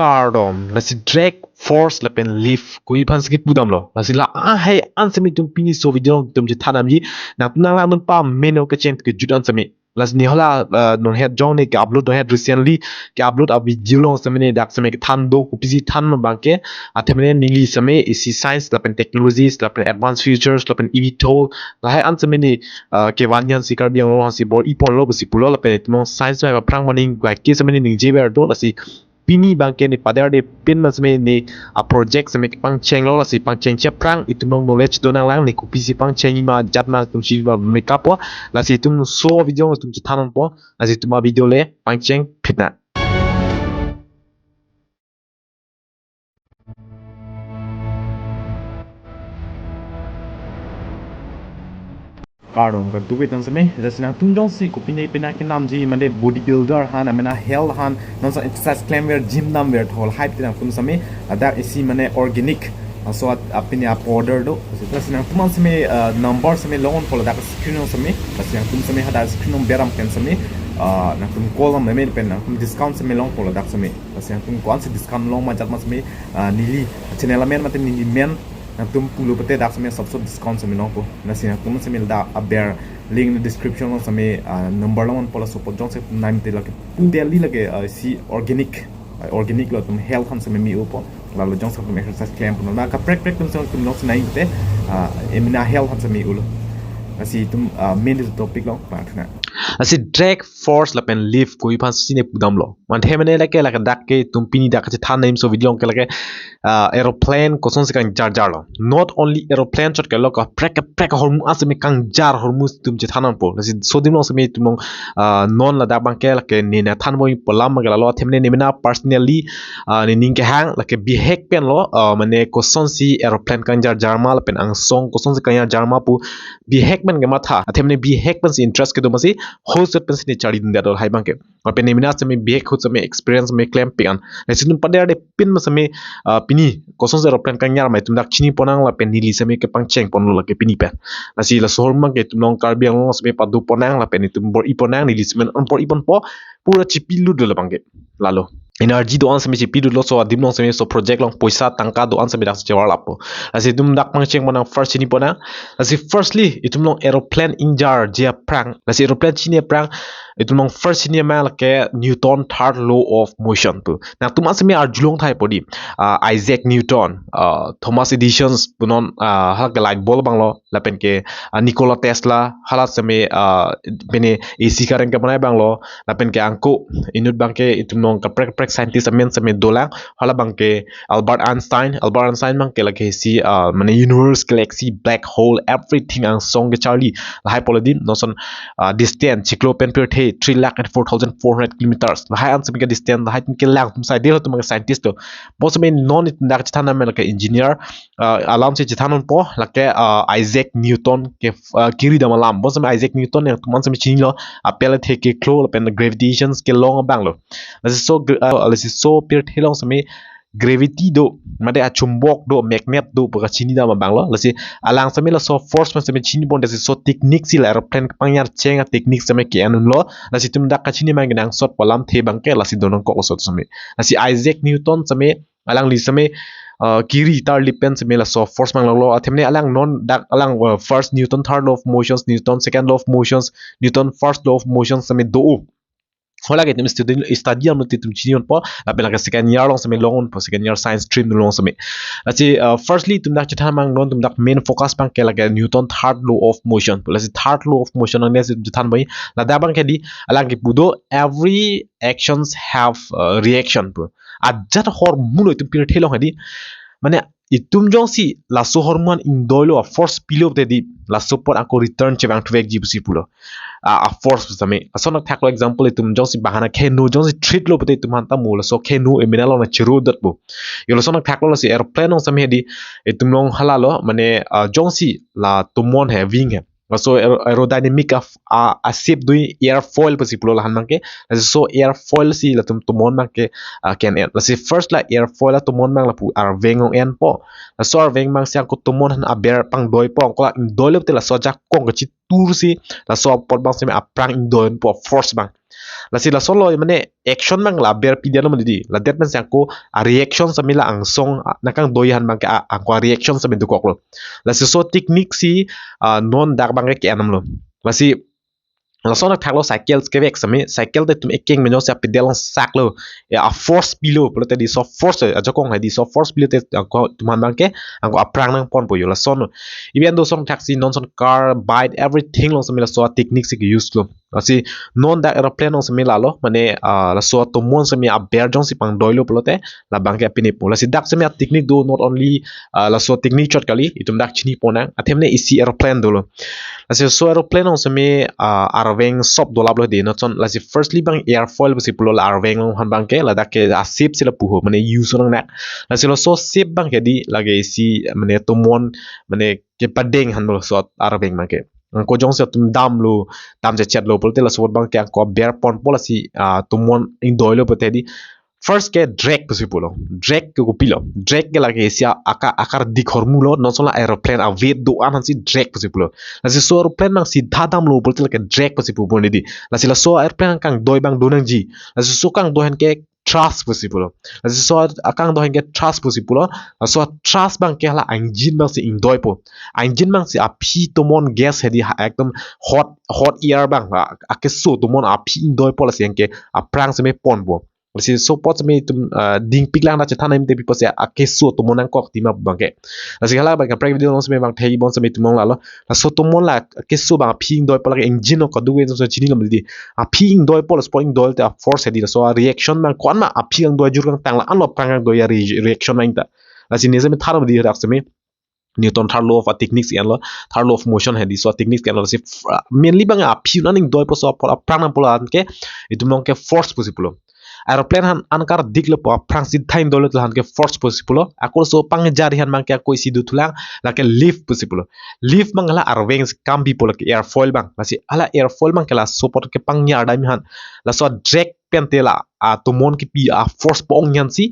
Kardom lasi drag force Lapen lift kui pan skip budam lo lasi la hai an semi tum pini so video tum je thanam ji na tum na mun pa meno ka chen ke judan semi las ni hola non head jong ne ka upload head recently ka upload a video long semi ne dak semi than do ku pisi than ma bangke athemne Neli semi Neli Science Lapen technologies Lapen advanced features Lapen eVTOL la hai an semi ni ke wanyan si Karbi lo si bor ipon lo si pulo Lapen tum science ba prang maning ka ke semi ni je ber do lasi pini bangke ni pada de pin mas me ni a project seme pang cheng lo si pang cheng che prang itu nong knowledge do nang lang ni ku pisi pang cheng ma jat ma tum si ba makeup po la si tum so video tum chi thanon po la si tum video le pang cheng phitna Kardom kan tu betan seme jasna tum jong si ku pinai pina ke nam ji mane bodybuilder han amena health han non so exercise claim ver gym nam ver thol hype tinam kum same ada isi mane organic so apini up order do jasna tum same number same long pol da screen same jasna tum same hada screen beram pen same na tum call me pen na tum discount same long pol da same jasna tum kwan se discount long ma jat ma same Neli channel men mate Neli men tum pulu pete dak same सबसे discount same long po na sina tum same da aber link in the description long same number long pola support jong se name te lake daily lake si organic lo tum health han same mi upo la lo jong tum exercise camp no na ka prek tum long nai te emina health han same ulo asi tum main topic long pa thna asi drag force Lapen lift koi pan sine pudam lo man themene lake dak ke tum pini dak che than name so video ke lake aeroplane koson se Kangjar lo not only aeroplane chot ke lo ka prek hormu asme Kangjar hormu tum che thanan po lasi so dim lo sme tum non la dak bang ke lake ni na than moi polam ma lo themene ni mena personally ni ning ke hang lake bi hek pen lo mane koson si aeroplane Kangjar jarma Lapen ang song koson se Kangjar jarma pu bi hek men ke matha themene bi hek pen si interest ke do masi host pen si chari din da do hai bang ke Lapen ni mena sme bi hek hot sme experience me claim pian lasi tum pada de pin ma sme pini koson zero plan Kangjar mai tum dak chini ponang Lapen Neli same ke pang cheng pon lo ke pini pen nasi la sohor mang ke tum nong Karbi long same padu ponang Lapen tum bor iponang Neli same on por ipon po pura chipilu do la bang ke lalo energy do an same chipilu lo so adim long same so project long poisa tangka do an same dak chewar lapo nasi tum dak pang cheng ponang first chini ponang nasi firstly itum long aeroplane injar jia prang nasi aeroplane chini prang itum long first chini ma la ke Newton third law of motion tu na tum an same arjulong thai podi Isaac Newton Thomas Edison's punon hal ke light bulb banglo Lapen ke Nikola Tesla halat same bene AC current ke banai banglo Lapen ke angko inut bangke itum nong ka prek scientist amen same dola hala bangke Albert Einstein bangke lake si mane universe galaxy black hole everything ang song ke Charlie la hai polodin noson distance cyclopen per the 304,400 kilometers la hai an same ke distance la hai ke lang tum sai de tum scientist to bosme non it dak chana me lake engineer alam se chithanon po lake Isaac Newton ke kiri damalam bosme Isaac Newton ne tuman same chini lo apel the ke klo pen gravitations ke long banglo so per thelong same gravity do made a chumbok do magnet do pa chini da banglo lasi alang same la so force man same chini bon so technique si aeroplane pangyar chenga technique same ke anun lo lasi tum da ka chini mang nang sot palam the bangke lasi donon ko so same lasi Isaac Newton same alang li same kiri tar lipen same la so force mang lo athemne alang non dak alang first Newton third law of motions Newton second law of motions Newton first law of motions same do hola ke tum study am tum chini on po la pela second year long same long po second year science stream long same lasi firstly tum dak chitha mang non tum dak main focus pang ke la Newton third law of motion lasi third law of motion ang nes chithan bai la da bang ke di alang ke pudo every actions have reaction po ajat hor muno tum pir thelong hadi mane itum jong si la so hormone indolo force pilo te di la support ako return che bang tvek ji busi pulo a force same asona thaklo example itum jong si bahana khenu jong si treat lo pete tum hanta mula so khenu eminalo na chiru dat bu yolo sona thaklo si aeroplane ong same di itum long halalo mane jong si la tumon he wing he so aerodynamic of a ship doing airfoil pasi pulo lahan mangke so airfoil si la tumon mangke can end la si first la airfoil la tumon mang la pu ar vengong en po la so ar veng mang siang ko tumon han aber pang doi po ko doi le la so jak kong chi tur si la so pot bang seme aprang doi po force bang lasi la solo mane action mang la ber pidian mo di la det men ko a reaction sa mila ang song nakang doyan bang ka ang reaction sa bintu koklo lasi so technique si non dak bang ke anam lo lasi la sona thaklo cycle ke vek sami cycle te tum eking menyo sa pedal saklo a force below pelote di so force a jokong di so force below te ko tuman bangke angko aprang nang pon po yo la son even do song taxi non son car bite everything lo sami la so technique si use lo asi non da aeroplane lo sami la lo mane la so to mon sami a bear jong si pang doilo pelote la bangke pini po la si dak sami a technique do not only la so technique chot kali itum dak chini pona athemne isi aeroplane do lo lasi so aeroplane on sami arveng sop dolap lo de no chon lasi firstly bang airfoil basi pulo la arveng long han bang ke la dak ke a sip sila puho mane use nang nak lasi lo so sip bang ke di lage si mane tumon mane ke padeng han lo so arveng bang ke ko jong se tum dam lo dam je chat lo pulte la so bang ke ko bear pon polasi tumon in doilo pote di first ke drag pulo drag ke pilo drag ke lagi sia akar dik hormulo non sola aeroplane a vet do an si drag pulo lasi so aeroplane mang si dadam lo pulo ke drag pulo ni di lasi la so aeroplane kang doi bang donang ji lasi so kang dohen ke trust pulo lasi so akang dohen ke trust pulo so trust bang ke la engine bang si ing doi po engine bang si a pi tomon gas hedi ekdom hot air bang ake so tomon a pi ing doi po lasi ke a prang se me pon po lasi so pot me tum ding piklang na chethana imte pipo se akeso to monang kok tima bangke lasi hala bang prank video long se me bang thei bon se me tumong la lo la so to mon la keso bang phing doi pala engine ko duwe so chini lam di a phing doi pol spoing doi ta force di so a reaction bang kon ma a phing doi jur kang tang la an lo prang doi ya reaction ma inta lasi ne se me tharam di rak se me Newton third law of techniques and third law of motion hedi so techniques can si mainly bang a phing running doi po so prang na pola ke itu mong ke force possible aeroplane han ankar dikle po prang si thain dole han ke force possible akol so pangjar han mang ke koi si du thulang la ke lift possible lift mang la arweng kam bi pol ke airfoil bang la si ala airfoil bang ke la support ke pangnya dai han la so drag pentela a tumon ki pi a force pong nyan si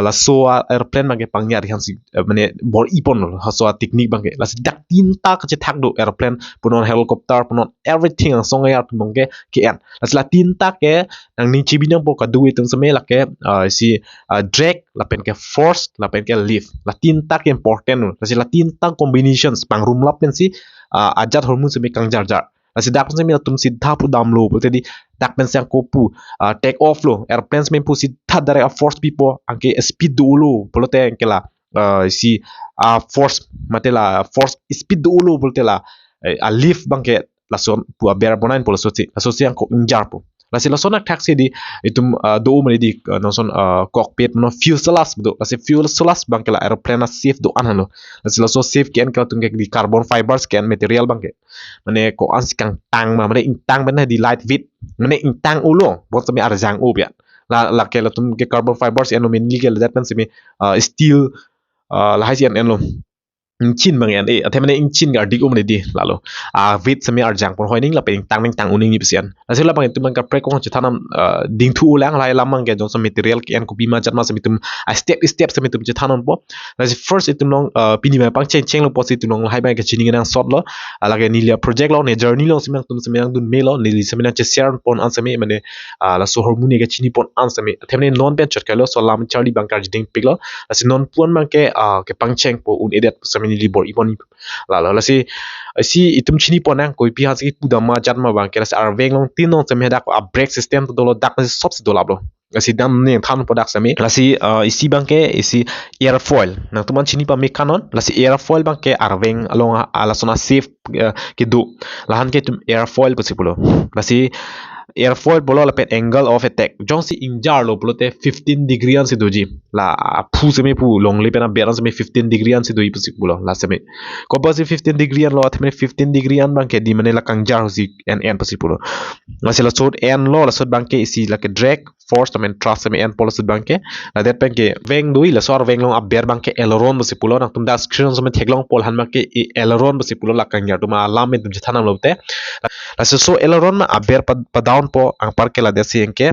la so airplane mang ke pangnya han si mane bor ipon ha so technique bang ke la si dak tin ta ke thak do airplane punon helicopter punon everything ang song ya mong ke en la si la tin ta ke nang ning chibi nang po ka du itung sa me la ke si drag la pen ke force la pen ke lift la tin ta ke important la si la tin ta combinations pang room la pen si ajat hormone se me kangjar jar la si dak se me tum si tha pu dam lo bolte di dak pen sang ko pu take off lo airplanes me pu si tha dare a force people anke speed do lo polote anke la si force matela force speed do lo bolte la a lift bangke la son pu a bear bonain polo so si ang ko injar po la si la son ak taxi di itum do mani di non son cockpit no fuselage do la si fuselage bangke la aeroplane na safe do analo la si la so safe ken ka tung di carbon fibers ken material bangke mane ko ans kang tang ma mane ing tang ben di light weight mane ing tang ulo bon sami arjang u bian la ke la tum ke carbon fibers en min ni ke la dat sami steel la haisian en lo chin bang en athe mane ing chin gar dik di lalo vit sami arjang por hoining la pe tang uning ni pesian asila bang tu bang ka pre ko chethanam ding thu ulang lai lamang ke jong material ke en ko bima jatma sami tum step sami tum chethanon po la first itum long pini ma pang cheng lo posi tu long hai bang ke chining nang sot lo ala ke nilia project lo ne journey lo sami tum sami dun me lo nili sami na che share pon an sami mane la so hormone ke chini pon an sami athe mane non pen chot lo so lam charli bang kar ding pik lo asi non pon mang ke pang cheng po un edet sami ni libor ipon la si itum chini ponang koi pi hasi pudama jatma bang ke la arveng long tin non sami dak a brake system to dolo dak na sop si dolab lo asi dam ne than product sami la si isi bang ke isi airfoil nang tuman chini pa mekanon la si airfoil bang ke arveng along ala sona safe ke du la han ke tum airfoil possible la si airfoil bolo la pet angle of attack jong si injar lo bolo te 15 degree an si doji la phu se me pu long le pena beran se me 15 degree an si doi pusik bolo la se me ko ba si 15 degree an lo at me 15 degree an bang ke di mane la kangjar si en pusik bolo la se la sod en lo la sod bang ke isi la ke drag force tamen trust me en policy bang ke la det bang ke veng doi la sor veng long aber bang ke aileron pusik bolo na tum da screen se me theglong pol han bang ke aileron pusik bolo la kangjar tu ma lam me tum thanam lo te la so aileron ma aber pa down po ang parke la desi enke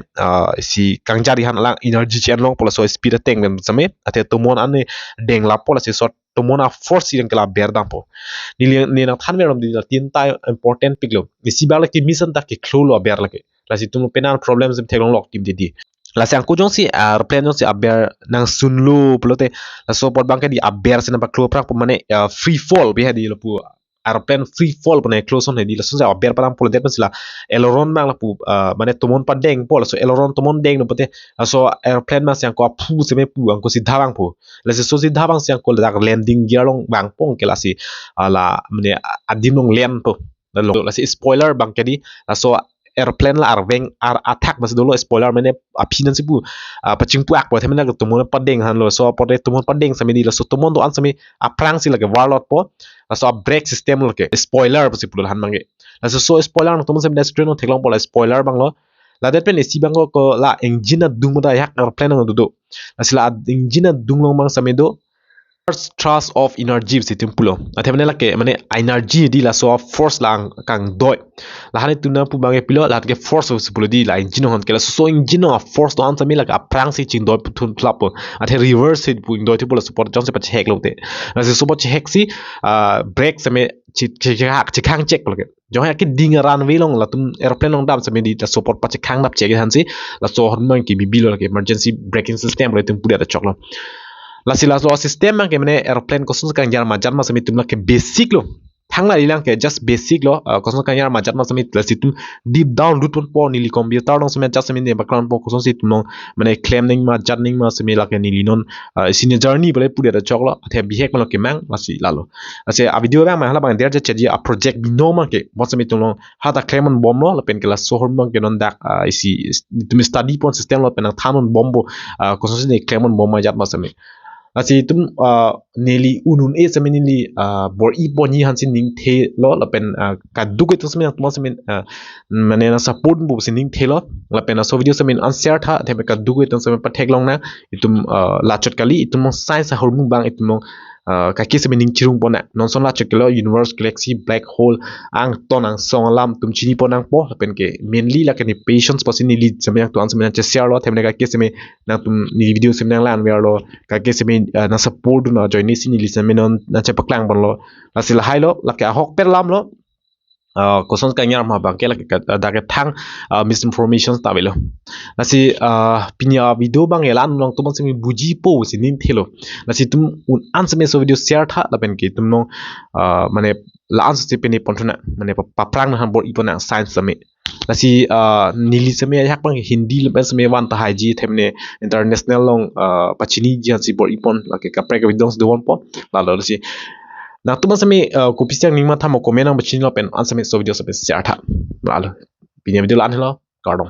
si kangjari han lang energy chen long pola so speed teng mem same ate tumon ane deng la pola si so tumon a force yang kala berdam po ni na than merom di tin ta important piglo si bala ki mission ta ke khlo lo ber la ke la si tum penan problem sim theklong lok tim di la si angku jong si airplane jong si aber nang sunlu pelote la so pot bangke di aber sina ba klo prak pemane free fall be hadi lopu aeroplane free fall pone close on hedi la so ja aber param polo det sila aileron mang lapu mane tomon padeng pol so aileron tomon deng no pote so airplane ma siang ko pu seme pu angko si dhawang pu la si so si dhawang siang ko dak landing gear long bang pong ke la si la mane adim long land po la si spoiler bang ke di la so airplane la arveng attack mas dolo spoiler mane apinan sipu paching puak po themena ko tumon padeng han lo so pote tumon padeng sami di lo so tumon do an sami aprang sila ke warlord po so brake system lo ke spoiler po sipul han mangi so spoiler no tumon sami screen no theklong pola spoiler bang lo la det pen esi bang ko la engine dung da yak airplane no do la sila engine dung long bang sami do first thrust of energy sitim pulo athemane la ke mane energy di la so force lang kang doi la hani tuna pu bange pilo la ke force of pulo di la engine hon ke la so engine of force to ansami la ka prang si ching doi thun flap athe reverse it pu doi pulo support jong se pa hek lote la so support hek si brake same chi khang check pulo ke jong ha ke ding ran we long la tum airplane long dam same di la support pa chi khang dap check han si la so hon man ki bi lo ke emergency braking system le tum pu da chok lo la sila lo system mang ke mane aeroplane koson Kangjar majat ma sami tumla ke basic lo thangla ilang ke just basic lo koson Kangjar majat ma sami la situm deep down root po nili computer dong sami just sami ne background po koson sit no mane claim ning ma jat ning ma sami la ke nili non sine journey bole pure da choklo athe bihek ma lo ke mang la si lalo ase a video bang ma hala bang der je cheji a project no ma ke mo sami tum ha ta claim on bom lo la pen ke la so hon bang ke non dak isi tum study pon system lo pen thanon bombo koson ne claim on bom ma jat ma sami asi tum neli unun e sami nili bor i boni han sin ning the lo la pen ka duke to sami tum sami mane na support bu sin ning the lo la pen so video sami answer tha the ka duke to sami pathek long na itum la chot kali itum science hormung bang itum ka ki sami ning chirung pona non son la chot kalo universe galaxy black hole ang ton ang song lam tum chini ponang po la pen ke mainly la ke ni patience posin ni lead sami to an sami na share lo the ka ki sami na tum ni video sami nang lan wer lo ka ke sami na support na join ni sin ni sami non na che paklang bon lo la sila hai lo la ka hok per lam lo koson Kangjar ma bang ke la ka da ke thang misinformation ta belo la si pinya video bang elan long tum sami buji po sin nin thelo la si tum un an sami so video share tha la pen ke tum no mane la an se pen pontuna mane paprang han bor ipona science sami la si nili sami hak bang hindi le sami wan ta haji themne international long pachini ji si bor ipon la ke ka prek videos do one po la lo si na tuma sami kopi siang ningma thamo komen ang bachini lo pen an sami so video sami share tha la lo pinya video lan helo Kardom